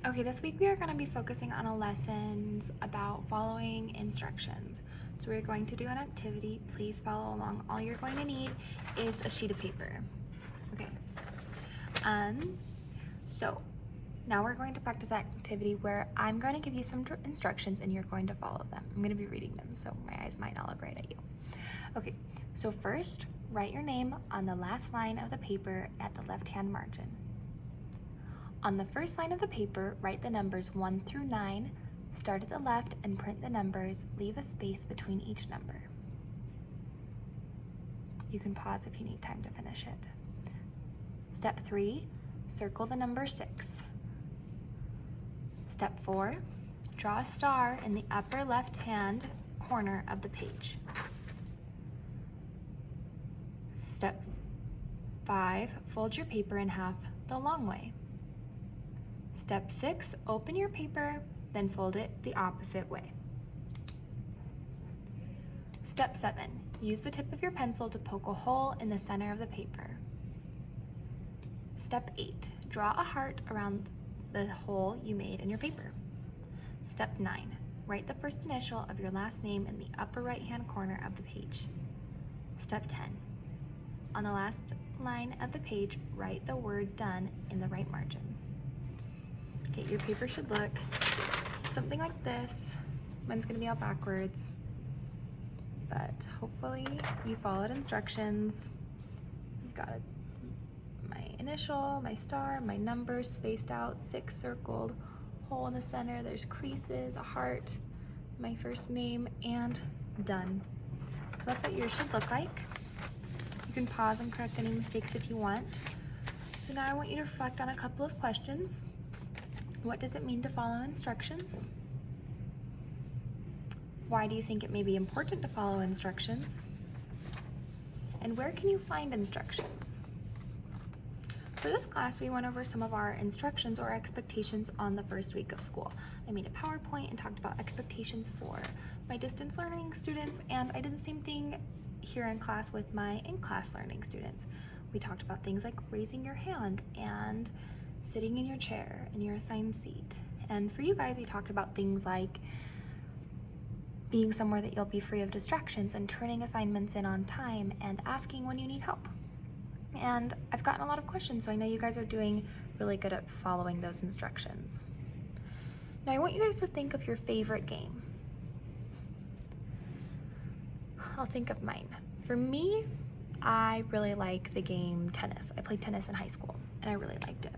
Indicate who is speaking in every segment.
Speaker 1: Okay, this week we are going to be focusing on a lessons about following instructions. So we're going to do an activity. Please follow along. All you're going to need is a sheet of paper. Okay. So now we're going to practice that activity where I'm going to give you some instructions and you're going to follow them. I'm going to be reading them, so my eyes might not look right at you. Okay, so first, write your name on the last line of the paper at the left-hand margin. On the first line of the paper, write the numbers 1 through 9, start at the left and print the numbers, leave a space between each number. You can pause if you need time to finish it. Step 3, circle the number 6. Step 4, draw a star in the upper left-hand corner of the page. Step 5, fold your paper in half the long way. Step 6, open your paper, then fold it the opposite way. Step 7, use the tip of your pencil to poke a hole in the center of the paper. Step 8, draw a heart around the hole you made in your paper. Step 9, write the first initial of your last name in the upper right-hand corner of the page. Step 10, on the last line of the page, write the word done in the right margin. Okay, your paper should look something like this. Mine's gonna be all backwards, but hopefully you followed instructions. You've got my initial, my star, my numbers spaced out, 6 circled, hole in the center, there's creases, a heart, my first name, and done. So that's what yours should look like. You can pause and correct any mistakes if you want. So now I want you to reflect on a couple of questions. What does it mean to follow instructions? Why do you think it may be important to follow instructions? And where can you find instructions? For this class, we went over some of our instructions or expectations on the first week of school. I made a PowerPoint and talked about expectations for my distance learning students, and I did the same thing here in class with my in-class learning students. We talked about things like raising your hand and sitting in your chair in your assigned seat. And for you guys, we talked about things like being somewhere that you'll be free of distractions and turning assignments in on time and asking when you need help. And I've gotten a lot of questions, so I know you guys are doing really good at following those instructions. Now I want you guys to think of your favorite game. I'll think of mine. For me, I really like the game tennis. I played tennis in high school and I really liked it.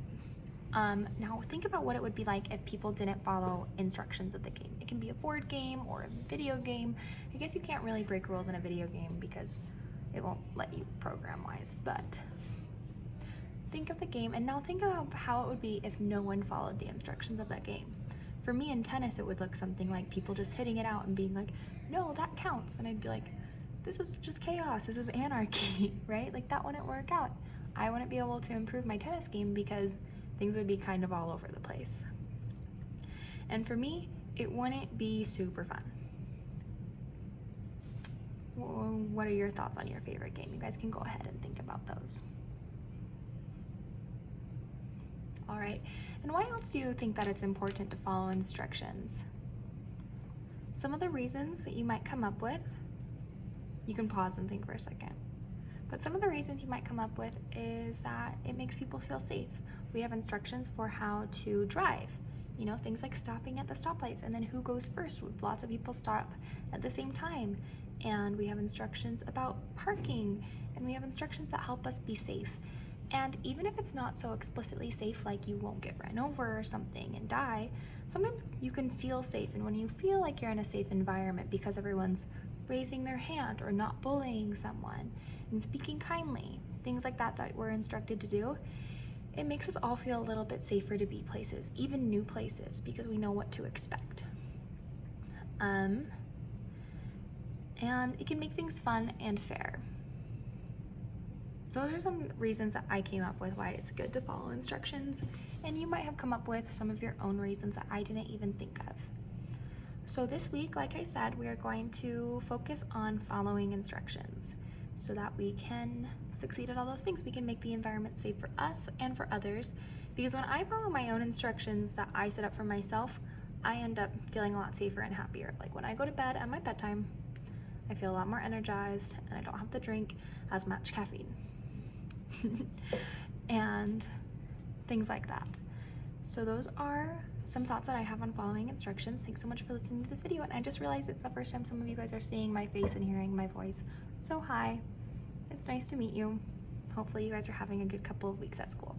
Speaker 1: Now think about what it would be like if people didn't follow instructions of the game. It can be a board game or a video game. I guess you can't really break rules in a video game because it won't let you program-wise, but think of the game and now think about how it would be if no one followed the instructions of that game. For me in tennis, it would look something like people just hitting it out and being like, no, that counts. And I'd be like, this is just chaos, this is anarchy, right? Like that wouldn't work out. I wouldn't be able to improve my tennis game because things would be kind of all over the place. And for me, it wouldn't be super fun. What are your thoughts on your favorite game? You guys can go ahead and think about those. All right, and why else do you think that it's important to follow instructions? Some of the reasons that you might come up with, you can pause and think for a second. But some of the reasons you might come up with is that it makes people feel safe. We have instructions for how to drive. You know, things like stopping at the stoplights and then who goes first. Lots of people stop at the same time. And we have instructions about parking, and we have instructions that help us be safe. And even if it's not so explicitly safe, like you won't get run over or something and die, sometimes you can feel safe. And when you feel like you're in a safe environment because everyone's raising their hand or not bullying someone and speaking kindly, things like that that we're instructed to do, it makes us all feel a little bit safer to be places, even new places, because we know what to expect. And it can make things fun and fair. Those are some reasons that I came up with why it's good to follow instructions, and you might have come up with some of your own reasons that I didn't even think of. So this week, like I said, we are going to focus on following instructions so that we can succeed at all those things. We can make the environment safe for us and for others, because when I follow my own instructions that I set up for myself, I end up feeling a lot safer and happier. Like when I go to bed at my bedtime, I feel a lot more energized and I don't have to drink as much caffeine and things like that. So those are some thoughts that I have on following instructions. Thanks so much for listening to this video. And I just realized it's the first time some of you guys are seeing my face and hearing my voice. So hi, it's nice to meet you. Hopefully you guys are having a good couple of weeks at school.